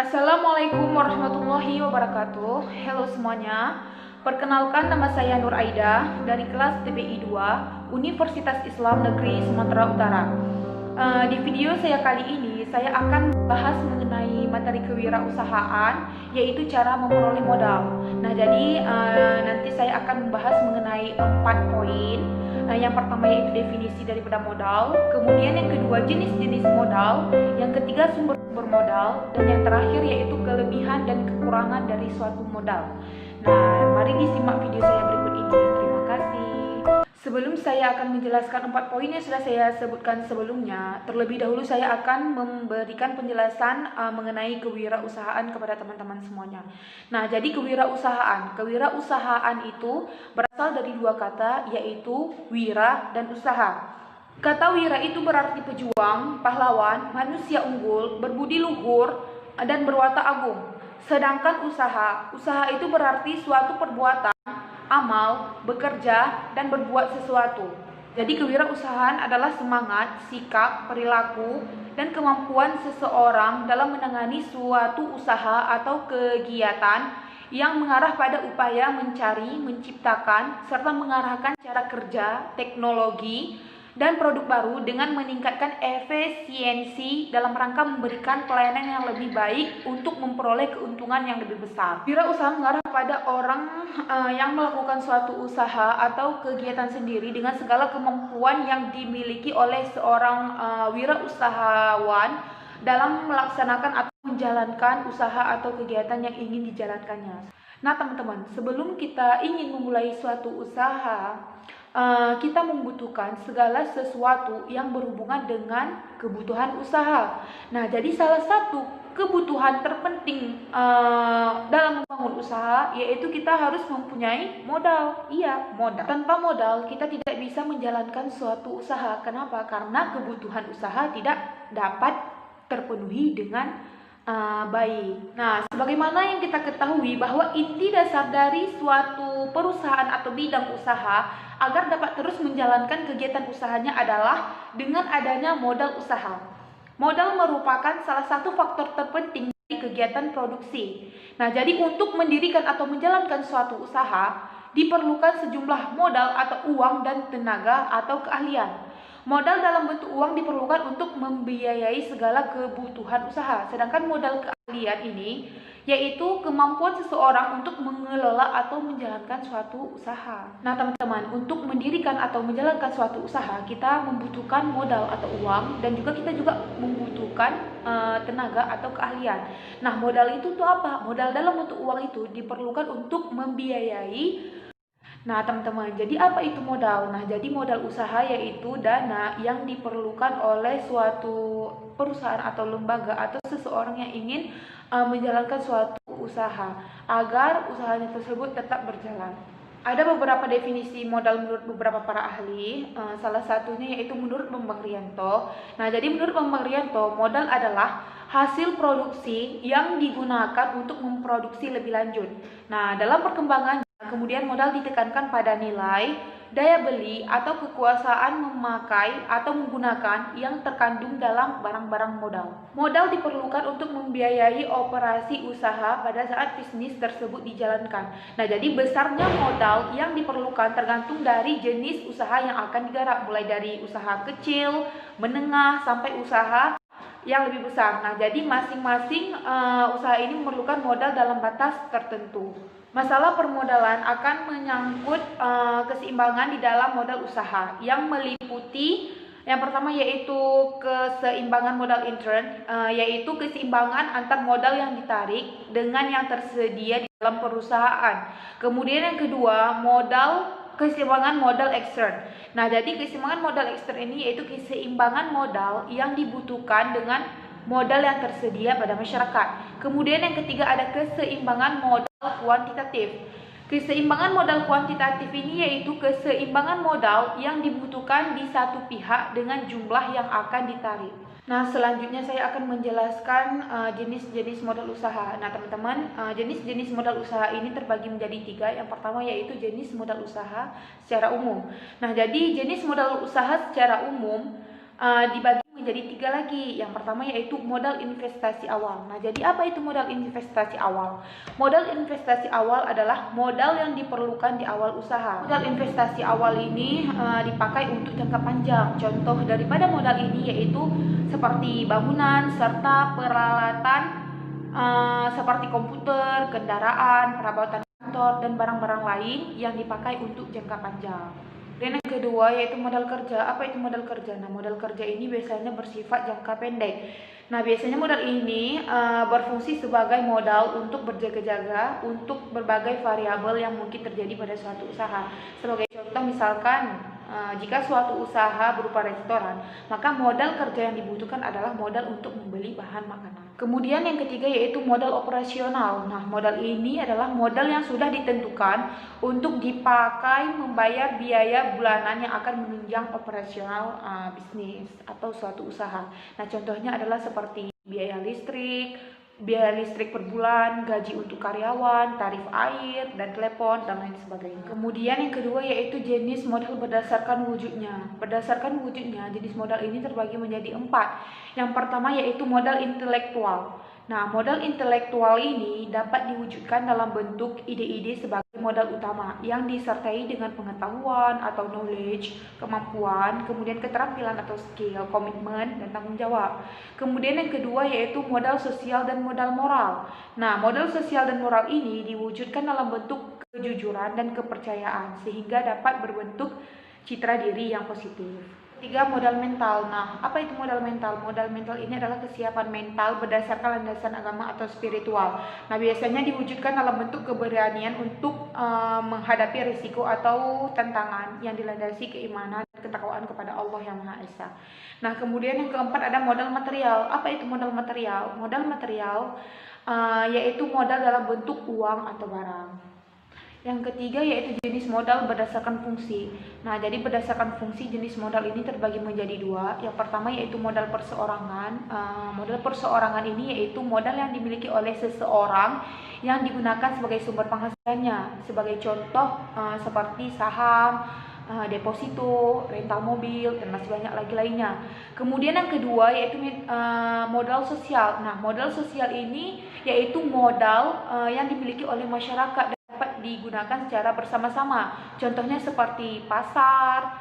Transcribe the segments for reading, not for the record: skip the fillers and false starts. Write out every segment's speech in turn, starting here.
Assalamualaikum warahmatullahi wabarakatuh. Halo semuanya. Perkenalkan, nama saya Nur Aida dari kelas TPI 2 Universitas Islam Negeri Sumatera Utara. Di video saya kali ini saya akan membahas mengenai materi kewirausahaan, yaitu cara memperoleh modal. Nah, jadi nanti saya akan membahas mengenai 4 poin. Yang pertama yaitu definisi daripada modal, kemudian yang kedua jenis-jenis modal, yang ketiga sumber modal, dan yang terakhir yaitu kelebihan dan kekurangan dari suatu modal. Nah, mari disimak video saya berikut ini. Terima kasih. Sebelum saya akan menjelaskan 4 poin yang sudah saya sebutkan sebelumnya, terlebih dahulu saya akan memberikan penjelasan mengenai kewirausahaan kepada teman-teman semuanya. Nah, jadi kewirausahaan itu berasal dari dua kata, yaitu wira dan usaha. Kata wira itu berarti pejuang, pahlawan, manusia unggul, berbudi luhur, dan berwatak agung. Sedangkan usaha itu berarti suatu perbuatan, amal, bekerja, dan berbuat sesuatu. Jadi kewirausahaan adalah semangat, sikap, perilaku, dan kemampuan seseorang dalam menangani suatu usaha atau kegiatan yang mengarah pada upaya mencari, menciptakan, serta mengarahkan cara kerja, teknologi, dan produk baru dengan meningkatkan efisiensi dalam rangka memberikan pelayanan yang lebih baik untuk memperoleh keuntungan yang lebih besar. Wirausaha mengarah pada orang yang melakukan suatu usaha atau kegiatan sendiri dengan segala kemampuan yang dimiliki oleh seorang wirausahawan dalam melaksanakan atau menjalankan usaha atau kegiatan yang ingin dijalankannya. Nah teman-teman, sebelum kita ingin memulai suatu usaha, kita membutuhkan segala sesuatu yang berhubungan dengan kebutuhan usaha. Nah, jadi salah satu kebutuhan terpenting dalam membangun usaha yaitu kita harus mempunyai modal. Iya, modal. Tanpa modal kita tidak bisa menjalankan suatu usaha. Kenapa? Karena kebutuhan usaha tidak dapat terpenuhi dengan baik. Nah, sebagaimana yang kita ketahui bahwa inti dasar dari suatu perusahaan atau bidang usaha agar dapat terus menjalankan kegiatan usahanya adalah dengan adanya modal usaha. Modal merupakan salah satu faktor terpenting dari kegiatan produksi. Nah, jadi untuk mendirikan atau menjalankan suatu usaha diperlukan sejumlah modal atau uang dan tenaga atau keahlian. Modal dalam bentuk uang diperlukan untuk membiayai segala kebutuhan usaha. Sedangkan modal keahlian ini yaitu kemampuan seseorang untuk mengelola atau menjalankan suatu usaha. Nah teman-teman, untuk mendirikan atau menjalankan suatu usaha kita membutuhkan modal atau uang, dan juga kita juga membutuhkan tenaga atau keahlian. Nah modal itu tuh apa? Modal dalam bentuk uang itu diperlukan untuk membiayai. Nah teman-teman, jadi apa itu modal? Nah jadi modal usaha yaitu dana yang diperlukan oleh suatu perusahaan atau lembaga atau seseorang yang ingin menjalankan suatu usaha agar usahanya tersebut tetap berjalan. Ada beberapa definisi modal menurut beberapa para ahli, salah satunya yaitu menurut Bambang Rianto. Nah jadi menurut Bambang Rianto, modal adalah hasil produksi yang digunakan untuk memproduksi lebih lanjut. Nah dalam perkembangan kemudian modal ditekankan pada nilai, daya beli, atau kekuasaan memakai atau menggunakan yang terkandung dalam barang-barang modal. Modal diperlukan untuk membiayai operasi usaha pada saat bisnis tersebut dijalankan. Nah, jadi besarnya modal yang diperlukan tergantung dari jenis usaha yang akan digarap, mulai dari usaha kecil, menengah, sampai usaha yang lebih besar. Nah, jadi masing-masing usaha ini memerlukan modal dalam batas tertentu. Masalah permodalan akan menyangkut keseimbangan di dalam modal usaha yang meliputi yang pertama yaitu keseimbangan modal intern, yaitu keseimbangan antar modal yang ditarik dengan yang tersedia di dalam perusahaan. Kemudian yang kedua, keseimbangan modal ekstern. Nah, jadi keseimbangan modal ekstern ini yaitu keseimbangan modal yang dibutuhkan dengan modal yang tersedia pada masyarakat. Kemudian yang ketiga ada keseimbangan modal kuantitatif. Keseimbangan modal kuantitatif ini yaitu keseimbangan modal yang dibutuhkan di satu pihak dengan jumlah yang akan ditarik. Nah, selanjutnya saya akan menjelaskan jenis-jenis modal usaha. Nah, teman-teman, jenis-jenis modal usaha ini terbagi menjadi 3. Yang pertama yaitu jenis modal usaha secara umum. Nah, jadi jenis modal usaha secara umum dibagi Jadi 3 lagi. Yang pertama yaitu modal investasi awal. Nah, jadi apa itu modal investasi awal? Modal investasi awal adalah modal yang diperlukan di awal usaha. Modal investasi awal ini dipakai untuk jangka panjang. Contoh daripada modal ini yaitu seperti bangunan serta peralatan seperti komputer, kendaraan, perabotan kantor, dan barang-barang lain yang dipakai untuk jangka panjang. Dan yang kedua yaitu modal kerja. Apa itu modal kerja? Nah, modal kerja ini biasanya bersifat jangka pendek. Nah, biasanya modal ini berfungsi sebagai modal untuk berjaga-jaga untuk berbagai variabel yang mungkin terjadi pada suatu usaha. Sebagai contoh misalkan jika suatu usaha berupa restoran, maka modal kerja yang dibutuhkan adalah modal untuk membeli bahan makanan. Kemudian yang ketiga yaitu modal operasional. Nah, modal ini adalah modal yang sudah ditentukan untuk dipakai membayar biaya bulanan yang akan menunjang operasional bisnis atau suatu usaha. Nah, contohnya adalah seperti biaya listrik per bulan, gaji untuk karyawan, tarif air dan telepon, dan lain sebagainya. Kemudian yang kedua yaitu jenis modal berdasarkan wujudnya. Berdasarkan wujudnya, jenis modal ini terbagi menjadi 4. Yang pertama yaitu modal intelektual. Nah, modal intelektual ini dapat diwujudkan dalam bentuk ide-ide sebagai modal utama yang disertai dengan pengetahuan atau knowledge, kemampuan, kemudian keterampilan atau skill, komitmen, dan tanggung jawab. Kemudian yang kedua yaitu modal sosial dan modal moral. Nah, modal sosial dan moral ini diwujudkan dalam bentuk kejujuran dan kepercayaan sehingga dapat berbentuk citra diri yang positif. 3. Modal mental. Nah, apa itu modal mental? Modal mental ini adalah kesiapan mental berdasarkan landasan agama atau spiritual. Nah, biasanya diwujudkan dalam bentuk keberanian untuk menghadapi risiko atau tantangan yang dilandasi keimanan dan ketakwaan kepada Allah yang Maha Esa. Nah, kemudian yang keempat ada modal material. Apa itu modal material? Modal material yaitu modal dalam bentuk uang atau barang. Yang ketiga yaitu jenis modal berdasarkan fungsi. Nah, jadi berdasarkan fungsi jenis modal ini terbagi menjadi 2. Yang pertama yaitu modal perseorangan. Modal perseorangan ini yaitu modal yang dimiliki oleh seseorang yang digunakan sebagai sumber penghasilannya. Sebagai contoh seperti saham, deposito, rental mobil, dan masih banyak lagi lainnya. Kemudian yang kedua yaitu modal sosial. Nah, modal sosial ini yaitu modal yang dimiliki oleh masyarakat dapat digunakan secara bersama-sama. Contohnya seperti pasar,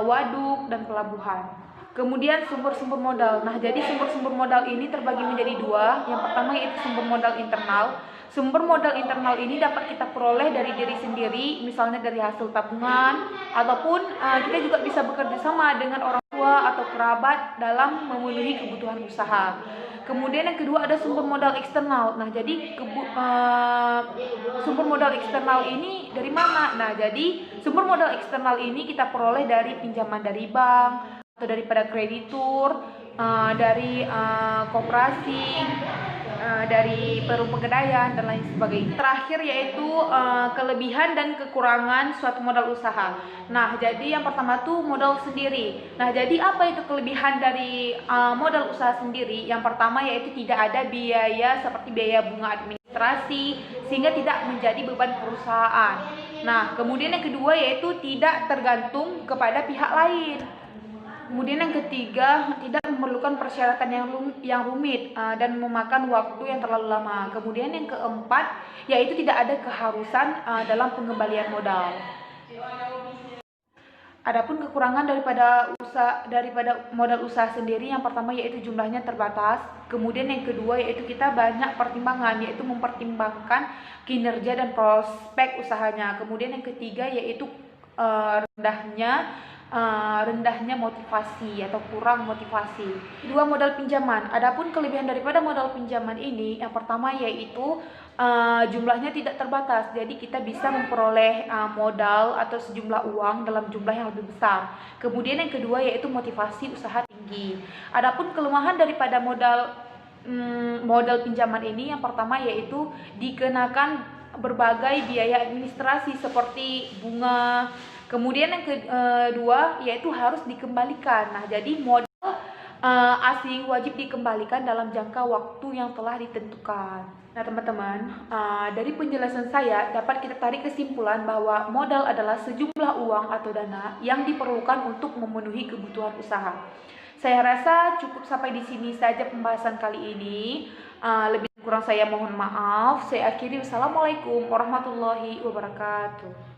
waduk, dan pelabuhan. Kemudian sumber-sumber modal. Nah, jadi sumber-sumber modal ini terbagi menjadi 2. Yang pertama yaitu sumber modal internal. Sumber modal internal ini dapat kita peroleh dari diri sendiri, misalnya dari hasil tabungan, ataupun kita juga bisa bekerja sama dengan orang tua atau kerabat dalam memenuhi kebutuhan usaha. Kemudian yang kedua ada sumber modal eksternal. Nah, jadi sumber modal eksternal ini dari mana? Nah, jadi sumber modal eksternal ini kita peroleh dari pinjaman dari bank atau daripada kreditur, dari koperasi, dari perum pegadaian, dan lain sebagainya. Terakhir yaitu kelebihan dan kekurangan suatu modal usaha. Nah, jadi yang pertama tuh modal sendiri. Nah, jadi apa itu kelebihan dari modal usaha sendiri? Yang pertama yaitu tidak ada biaya seperti biaya bunga administrasi sehingga tidak menjadi beban perusahaan. Nah, kemudian yang kedua yaitu tidak tergantung kepada pihak lain. Kemudian yang ketiga, tidak memerlukan persyaratan yang rumit dan memakan waktu yang terlalu lama. Kemudian yang keempat, yaitu tidak ada keharusan dalam pengembalian modal. Adapun kekurangan daripada modal usaha sendiri, yang pertama yaitu jumlahnya terbatas. Kemudian yang kedua yaitu kita banyak pertimbangan, yaitu mempertimbangkan kinerja dan prospek usahanya. Kemudian yang ketiga yaitu rendahnya motivasi atau kurang motivasi. 2. Modal pinjaman. Adapun kelebihan daripada modal pinjaman ini, yang pertama yaitu jumlahnya tidak terbatas. Jadi kita bisa memperoleh modal atau sejumlah uang dalam jumlah yang lebih besar. Kemudian yang kedua yaitu motivasi usaha tinggi. Adapun kelemahan daripada modal pinjaman ini, yang pertama yaitu dikenakan berbagai biaya administrasi seperti bunga. Kemudian yang kedua yaitu harus dikembalikan. Nah, jadi modal asing wajib dikembalikan dalam jangka waktu yang telah ditentukan. Nah, teman-teman, dari penjelasan saya dapat kita tarik kesimpulan bahwa modal adalah sejumlah uang atau dana yang diperlukan untuk memenuhi kebutuhan usaha. Saya rasa cukup sampai di sini saja pembahasan kali ini. Lebih kurang saya mohon maaf. Saya akhiri. Wassalamualaikum warahmatullahi wabarakatuh.